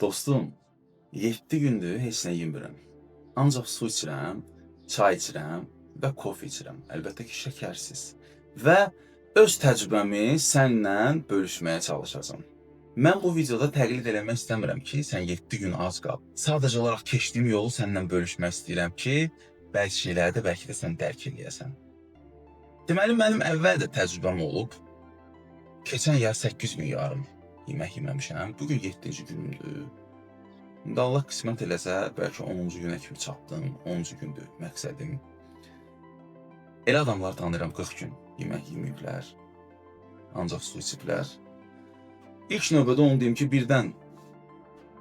Dostum, 7 gündür heç nə yemirəm. Ancaq su içirəm, çay içirəm və kofe içirəm. Əlbəttə ki, şəkərsiz. Və öz təcrübəmi səninlə bölüşməyə çalışacağam. Mən bu videoda təqlid eləmək istəmirəm ki, sən 7 gün ac qal. Sadəcə olaraq keçdiyim yolu səninlə bölüşmək istəyirəm ki, bəzi şeyləri də bəlkə də sən dərk eləyəsən. Deməli, mənim əvvəl də təcrübəm olub. Keçən yaz 8 gün yarım yemək yeməmişəm. Bugün 7-ci günümdür. İndi Allah qismət eləsə, bəlkə 10-cu günə kimi çatdım. 10-cu gündür məqsədim. Elə adamlar tanıyıram 40 gün yemək yeməyiblər. Ancaq su içiblər. İlk növbədə onu deyim ki, birdən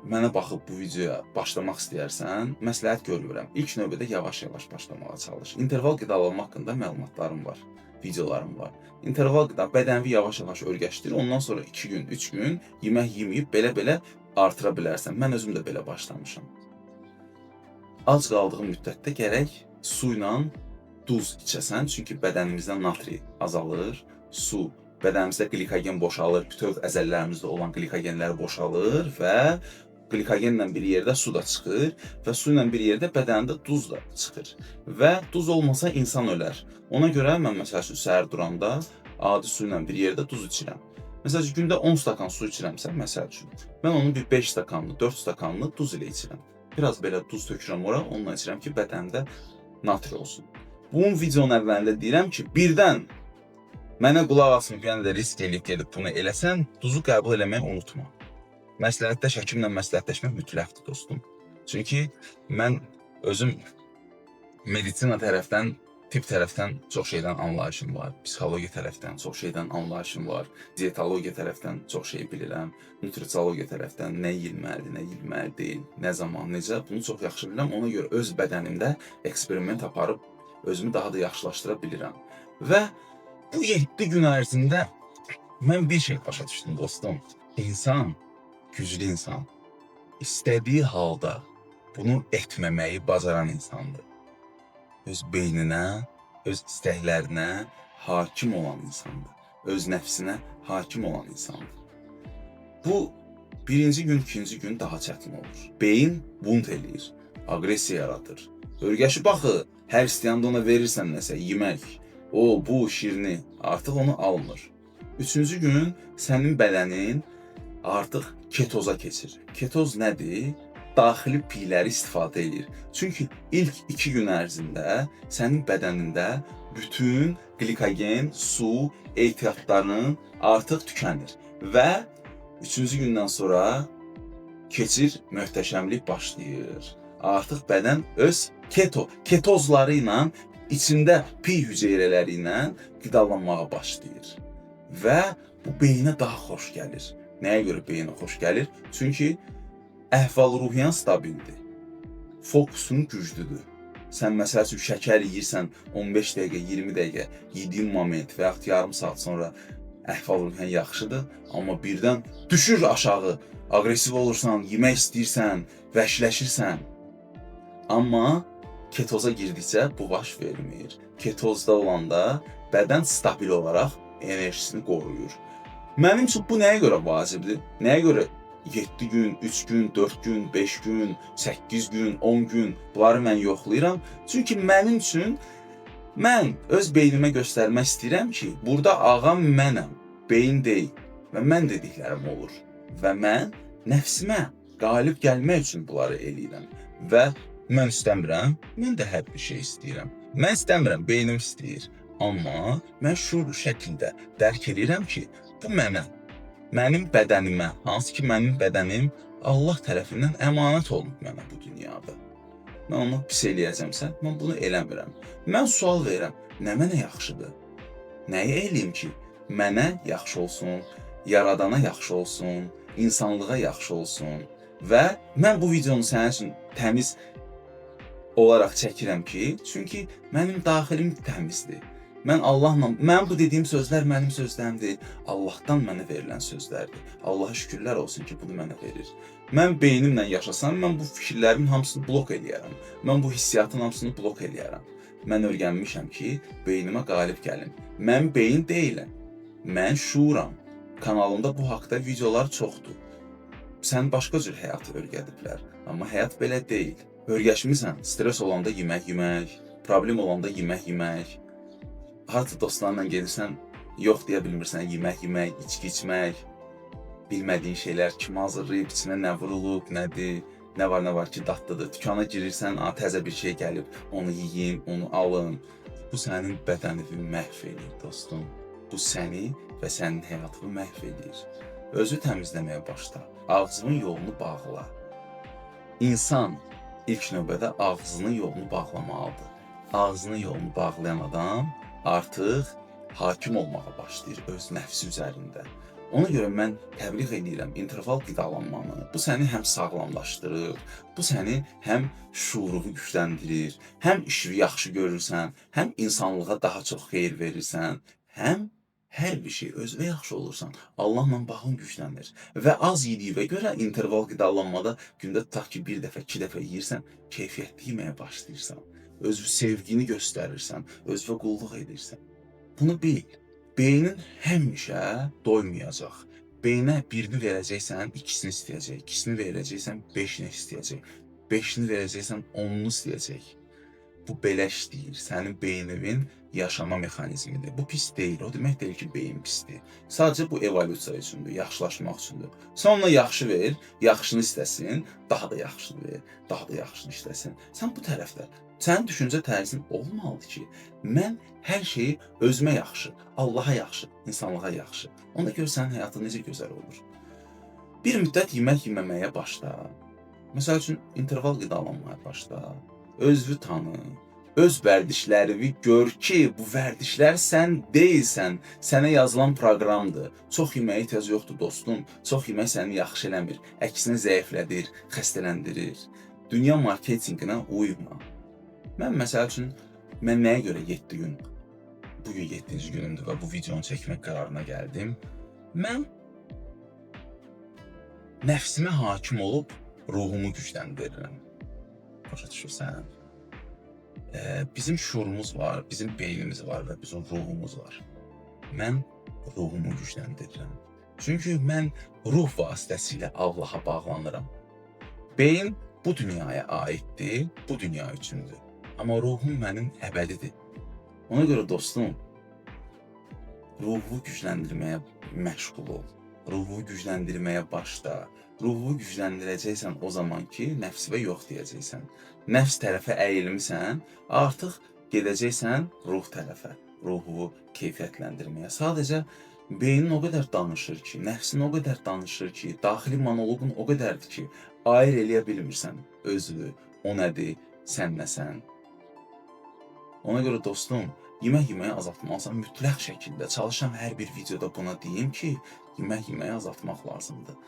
mənə baxıb bu videoya başlamaq istəyərsən, məsləhət görmürəm. İlk növbədə yavaş-yavaş başlamağa çalış. İnterval qidalanma haqqında məlumatlarım var, videolarım var. İnterval qida bədənini yavaş-yavaş öyrəşdir. Ondan sonra 2 gün, 3 gün yemək yeməyib belə-belə artıra bilərsən. Mən özüm də belə başlamışam. Ac qaldığım müddətdə gərək su ilə duz içəsən, çünki bədənimizdə natri azalır, su bədənimizdə glikogen boşalır, bütöv əzələlərimizdə olan glikogenlər boşalır və glikogenlə bir yerdə su da çıxır və su ilə bir yerdə bədəndə duz da çıxır. Və duz olmasa insan ölər. Ona görə mən məsəl üçün səhər duranda adi su ilə bir yerdə duz içirəm. Məsəl üçün gündə 10 stakan su içirəmsə, məsəl üçün, mən onun bir 5 stakanlı, 4 stakanlı duz ilə içirəm. Biraz belə duz tökürəm ora, onunla içirəm ki, bədəndə natri olsun. Bunun videonun əvvəlində deyirəm ki, birdən mənə qulaq asmayıb, yəni də risk eləyib gedib bunu eləsən, duzu qəbul eləməyi unutma. Məsləhətləş, həkimlə məsləhətləşmək mütləqdir, dostum. Çünki mən özüm medisina tərəfdən, tibb tərəfdən çox şeydən anlayışım var. Psixologiya tərəfdən çox şeydən anlayışım var. Diyetologiya tərəfdən çox şey bilirəm. Nutrisiologiya tərəfdən nə yeyilməlidir, nə yeyilməli deyil, nə zaman, necə, bunu çox yaxşı bilirəm. Ona görə öz bədənimdə eksperiment aparıb özümü daha da yaxşılaşdıra bilirəm. Və bu 7 gün ərzində mən bir şey başa düşdüm, dostum. İnsan, güclü insan, istədiyi halda bunu etməməyi bacaran insandır. Öz beyninə, öz istəklərinə hakim olan insandır. Öz nəfsinə hakim olan insandır. Bu birinci gün, ikinci gün daha çətin olur. Beyin bunt eləyir, agresiya yaradır. Örgəşi baxı, hər istəyəndə ona verirsən nəsə, yemək, o, bu, şirini, artıq onu almır. Üçüncü gün sənin bədənin artıq ketoza keçir. Ketoz nədir? Daxili piyləri istifadə edir. Çünki ilk 2 gün ərzində sənin bədənində bütün glikogen, su ehtiyatlarının artıq tükənir. Və 3-cü gündən sonra keçir möhtəşəmlik başlayır. Artıq bədən öz ketozları ilə, içində pi hüceyrələri ilə qidalanmağa başlayır. Və bu beyinə daha xoş gəlir. Nəyə görə beyinə xoş gəlir? Çünki əhval-ruhiyyan stabildir. Fokusun güclüdür. Sən məsəl üçün şəkər yeyirsən 15 dəqiqə, 20 dəqiqə yediyin moment və yaxud yarım saat sonra əhval-ruhiyyan yaxşıdır, amma birdən düşür aşağı, aqressiv olursan, yemək istəyirsən, vəhşiləşirsən. Amma ketoza girdikcə bu baş vermir. Ketozda olanda bədən stabil olaraq enerjisini qoruyur. Mənim üçün bu nəyə görə vacibdir? Nəyə görə 7 gün, 3 gün, 4 gün, 5 gün, 8 gün, 10 gün bunları mən yoxlayıram. Çünki mənim üçün mən öz beynimə göstərmək istəyirəm ki, burada ağam mənəm, beyin deyil və mən dediklərim olur. Və mən nəfsimə qalib gəlmək üçün bunları eləyirəm. Və mən istəmirəm, mən də hər bir şey istəyirəm. Mən istəmirəm, beynim istəyir. Amma mən şuurlu şəkildə dərk edirəm ki, bu mənəm. Mənim bədənimə, hansı ki mənim bədənim Allah tərəfindən əmanət olunub mənə bu dünyada. Mən onu pis eləyəcəmsə, mən bunu eləmirəm. Mən sual verirəm, nə mənə yaxşıdır? Nəyi eləyim ki, mənə yaxşı olsun, yaradana yaxşı olsun, insanlığa yaxşı olsun. Və mən bu videonu sənin üçün təmiz olaraq çəkirəm ki, çünki mənim daxilim təmizdir. Mən Allahla, mən bu dediyim sözlər mənim sözlərimdir. Allahdan mənə verilən sözlərdir. Allaha şükürlər olsun ki, bunu mənə verir. Mən beynimlə yaşasam, mən bu fikirlərimin hamısını blok eləyərəm. Mən bu hissiyatın hamısını blok eləyərəm. Mən öyrənmişəm ki, beynimə qalib gəlim. Mən beyin deyiləm. Mən şuuram. Kanalımda bu haqda videolar çoxdur. səni başqa cür həyata öyrədiblər. Amma həyat belə deyil. Öyrəşmisən, stres olanda yemək yemək, problem olanda yemək yemək. Harca dostlarla gedirsən, yox deyə bilmirsən, yemək yemək, içki içmək, bilmədiyin şeylər kim hazırlayıb, içinə nə vurulub, nədir, nə var ki, dadlıdır. Dükana girirsən, təzə bir şey gəlib, onu yeyim, onu alım. Bu sənin bədənini məhv edir, dostum. Bu səni və sənin həyatını məhv edir. Özü təmizləməyə başla. Ağzının yolunu bağla. İnsan ilk növbədə ağzının yolunu bağlamalıdır. Ağzının yolunu bağlayan adam artıq hakim olmağa başlayır öz nəfsi üzərində. Ona görə mən təbliğ edirəm interval qidalanmanı. Bu səni həm sağlamlaşdırır, bu səni həm şuurunu gücləndirir, həm işini yaxşı görürsən, həm insanlığa daha çox xeyir verirsən, həm hər bir şey özünə yaxşı olursan, Allahla bağın güclənir. Və az yediyinə görə interval qidalanmada gündə tutaq ki, bir dəfə, 2 dəfə yeyirsən, keyfiyyətli yeməyə başlayırsan, özünə sevgini göstərirsən, özünə qulluq edirsən. Bunu bil. Beynin həmişə doymayacaq. Beyinə birini verəcəksən, ikisini istəyəcək. İkisini verəcəksən, 5-ni istəyəcək. 5-ni verəcəksən, 10-unu istəyəcək. Bu belə işləyir. Sənin beyninin yaşama mexanizmidir. Bu pis deyil. O demək deyil ki, beyin pisdir. Sadəcə bu evolyusiya üçündür, yaxşılaşmaq üçündür. Sən ona yaxşı ver, yaxşını istəsin, daha da yaxşını ver, daha da yaxşını istəsin. Sən bu tərəfdə. Sənin düşüncə tərzin olmalıdır ki, mən hər şeyi özümə yaxşı, Allaha yaxşı, insanlığa yaxşı. Ona görə sənin həyatın necə gözəl olur. Bir müddət yemək yeməməyə başla. Məsəl üçün, interval qidalanmaya başla. Özünü tanı. Öz vərdişlərini gör ki, bu vərdişlər sən deyilsən, sənə yazılan proqramdır. Çox yeməyə ehtiyac yoxdur, dostum. Çox yemək səni yaxşı eləmir. Əksinə zəiflədir, xəstələndirir. Dünya marketinqinə uyma. Mən məsəl üçün, mən nəyə görə 7 gün, bugün 7-ci günümdür və bu videonu çəkmək qərarına gəldim. Mən nəfsimə hakim olub ruhumu gücləndirirəm. Başa düşürsən? Bizim şuurumuz var, bizim beynimiz var və bizim ruhumuz var. Mən ruhumu gücləndirirəm. Çünki mən ruh vasitəsilə Allaha bağlanıram. Beyin bu dünyaya aiddir, bu dünya üçündür. Amma ruhum mənim əbədidir. Ona görə dostum, ruhu gücləndirməyə məşğul ol. Ruhu gücləndirməyə başla. Ruhu gücləndirəcəksən o zaman ki, nəfsivə yox deyəcəksən. Nəfs tərəfə əyilmisən, artıq gedəcəksən ruh tərəfə. Ruhu keyfiyyətləndirməyə. Sadəcə beynin o qədər danışır ki, nəfsin o qədər danışır ki, daxili monoloqun o qədərdir ki, ayır eləyə bilmirsən özünü, o nədir, sən nəsən. Ona görə dostum, yemək yeməyi azaltmalısan mütləq şəkildə. Çalışan hər bir videoda buna deyim ki, yemək yeməyi azaltmaq lazımdır.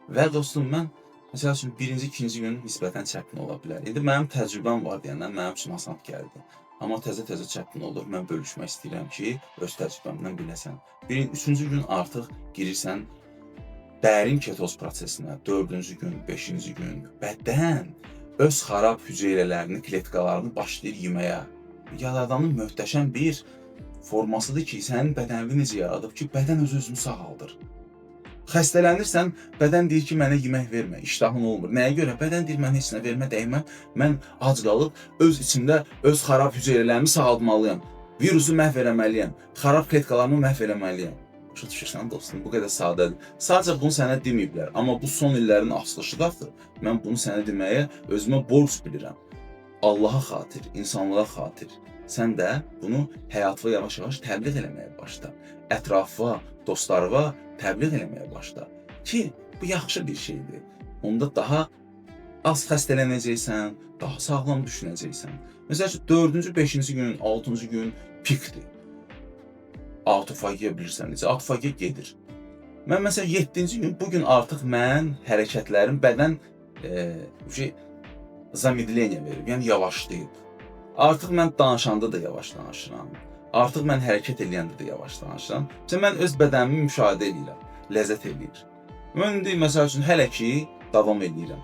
Və dostum, mən məsəl üçün birinci, ikinci gün nisbətən çətin ola bilər. İndi mənim təcrübəm var deyəndən mənim üçün asan gəldi. Amma təzə-təzə çətin olur. Mən bölüşmək istəyirəm ki, öz təcrübəmdən biləsən. Üçüncü gün artıq girirsən dərin ketoz prosesinə. 4-cü gün, 5-ci gün bədən öz xarab hüceyrələrini, kletkalarını başlayır yeməyə. Yaradanın möhtəşəm bir formasıdır ki, sənin bədənini necə yaradıb ki, bədən öz-özünü sağaldır. Xəstələnirsən, bədən deyir ki, mənə yemək vermə, iştahın olmur. Nəyə görə? Bədən deyir, mən heç nə vermə, dəymə, mən ac qalıb öz içimdə öz xarab hüceyrələrimi sağaltmalıyam. Virusu məhv eləməliyəm, xarab kletkalarımı məhv eləməliyəm. Başa düşürsən dostum, bu qədər sadədir. Sadəcə bunu sənə deməyiblər, amma bu son illərin açılışıdır. Mən bunu sənə deməyə özümə borc bilirəm. Allaha xatir, insanlığa xatir. Sən də bunu həyatına yavaş-yavaş təbliğ eləməyə başla. Ətrafa, dostlarına təbliğ eləməyə başla. Ki, bu yaxşı bir şeydir. Onda daha az xəstələnəcəksən, daha sağlam düşünəcəksən. Məsələn, 4-cü, 5-ci gün, 6-cı gün pikdir. Autofagiya bilirsən necə? Autofagiya gedir. Mən məsələn 7-ci gün, bugün artıq mən hərəkətlərim bədən zamedleniya verib, yəni yavaşlayıb. Artıq mən danışanda da yavaş danışıram. Artıq mən hərəkət eləyəndə də yavaş danışıram. Mən öz bədənimi müşahidə edirəm, ləzzət eləyir. Mən indi məsəl üçün hələ ki davam edirəm.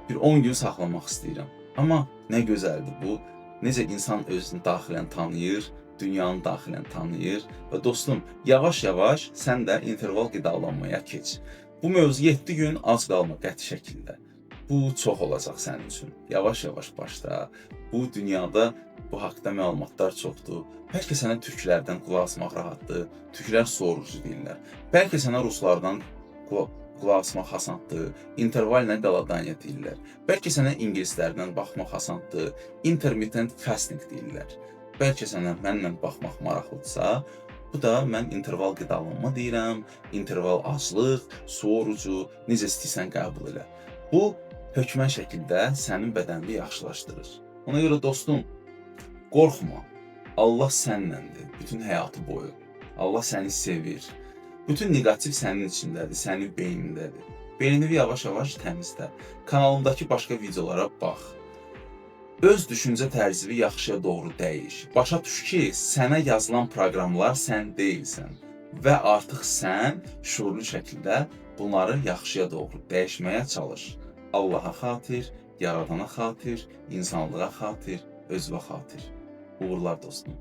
Bir 10 gün saxlamaq istəyirəm. Amma nə gözəldir bu. Necə insan özünü daxilən tanıyır, dünyanı daxilən tanıyır və dostum, yavaş-yavaş sən də interval qidalanmaya keç. Bu mövzu 7 gün az qalma qəti şəkildə. Bu çox olacaq sənin üçün. Yavaş-yavaş başla. Bu dünyada bu haqqda məlumatlar çoxdur. Bəlkə sənə türklərdən qulaq asmaq rahatdır. Türklər sorucu deyirlər. Bəlkə sənə ruslardan qulaq asmaq asandır. Intervallə qaladanya deyirlər. Bəlkə sənə ingilislərdən baxmaq asandır. Intermittent fasting deyirlər. Bəlkə sənə mənlə baxmaq maraqlıdırsa, bu da mən interval qidalanma deyirəm, interval aclıq, su orucu, necə istəyirsən qəbul elə. Bu hökmən şəkildə sənin bədənini yaxşılaşdırır. Ona görə dostum, qorxma. Allah səninlədir bütün həyatı boyu. Allah səni sevir. Bütün negativ sənin içindədir, sənin beynindədir. Beynini yavaş-yavaş təmizlə. Kanalımdakı başqa videolara bax. Öz düşüncə tərzini yaxşıya doğru dəyiş. Başa düş ki, sənə yazılan proqramlar sən deyilsən və artıq sən şuurlu şəkildə bunları yaxşıya doğru dəyişməyə çalış. Allaha xatir, yaradana xatir, insanlığa xatir, özünə xatir. Uğurlar dostum.